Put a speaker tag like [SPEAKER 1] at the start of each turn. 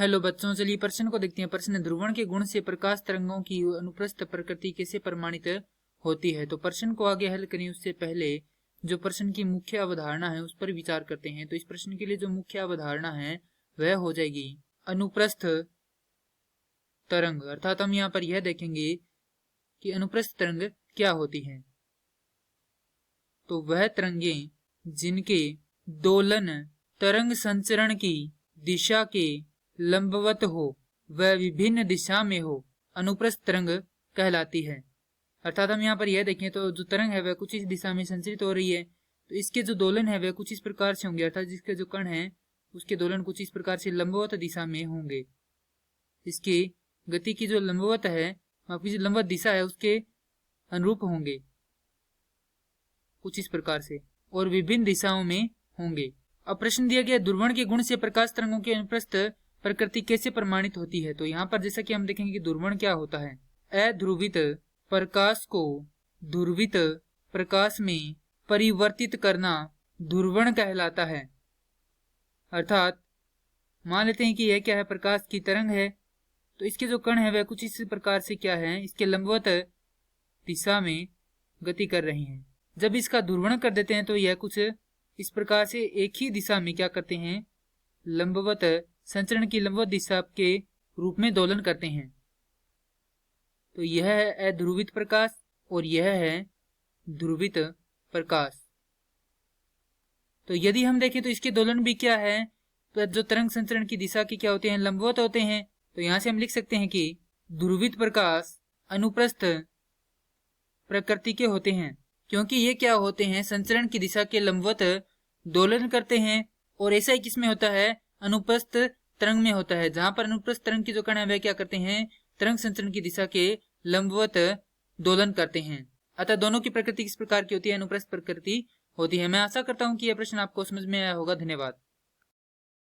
[SPEAKER 1] Hello बच्चों, चलिए प्रश्न को देखते हैं। प्रश्न है, ध्रुवण के गुण से प्रकाश तरंगों की अनुप्रस्थ प्रकृति कैसे प्रमाणित होती है। तो प्रश्न को आगे हल करें उससे पहले जो प्रश्न की मुख्य अवधारणा है उस पर विचार करते हैं। तो इस प्रश्न के लिए जो मुख्य अवधारणा है वह हो जाएगी अनुप्रस्थ तरंग। अर्थात हम यहाँ पर यह देखेंगे कि अनुप्रस्थ तरंग क्या होती है। तो वह तरंगे जिनके दोलन तरंग संचरण की दिशा के लंबवत हो वह विभिन्न दिशा में हो, अनुप्रस्थ तरंग कहलाती है। अर्थात हम यहाँ पर यह देखें तो जो तरंग है वह कुछ इस दिशा में संचरित हो रही है, तो इसके जो दोलन है वह कुछ इस प्रकार से होंगे। अर्थात जिसके जो कण है उसके दोलन कुछ इस प्रकार से लंबवत दिशा में होंगे। इसकी गति की जो लंबवत है, आपकी जो लंबवत दिशा है उसके अनुरूप होंगे कुछ इस प्रकार से, और विभिन्न दिशाओं में होंगे। अब प्रश्न दिया गया, ध्रुवण के गुण से प्रकाश तरंगों के अनुप्रस्थ प्रकृति कैसे प्रमाणित होती है। तो यहाँ पर जैसा कि हम देखेंगे कि ध्रुवण क्या होता है, अध्रुवित प्रकाश को ध्रुवित प्रकाश में परिवर्तित करना ध्रुवण कहलाता है। अर्थात मान लेते हैं कि यह क्या है, प्रकाश की तरंग है, तो इसके जो कण है वह कुछ इस प्रकार से क्या है, इसके लंबवत दिशा में गति कर रही हैं। जब इसका ध्रुवण कर देते हैं तो यह कुछ इस प्रकार से एक ही दिशा में क्या करते हैं, लंबवत संचरण की लंबवत दिशा के रूप में दोलन करते हैं। तो यह है अध्रुवित प्रकाश और यह है ध्रुवित प्रकाश। तो यदि हम देखें तो इसके दोलन भी क्या है, तो जो तरंग संचरण की दिशा के क्या होते हैं, लंबवत होते हैं। तो यहां से हम लिख सकते हैं कि ध्रुवित प्रकाश अनुप्रस्थ प्रकृति के होते हैं, क्योंकि ये क्या होते हैं, संचरण की दिशा के लंबवत दोलन करते हैं। और ऐसा ही किसमें होता है, अनुप्रस्थ तरंग में होता है, जहां पर अनुप्रस्थ तरंग की जो कण है वह क्या करते हैं, तरंग संचरण की दिशा के लंबवत दोलन करते हैं। अतः दोनों की प्रकृति किस प्रकार की होती है, अनुप्रस्थ प्रकृति होती है। मैं आशा करता हूं कि यह प्रश्न आपको समझ में आया होगा। धन्यवाद।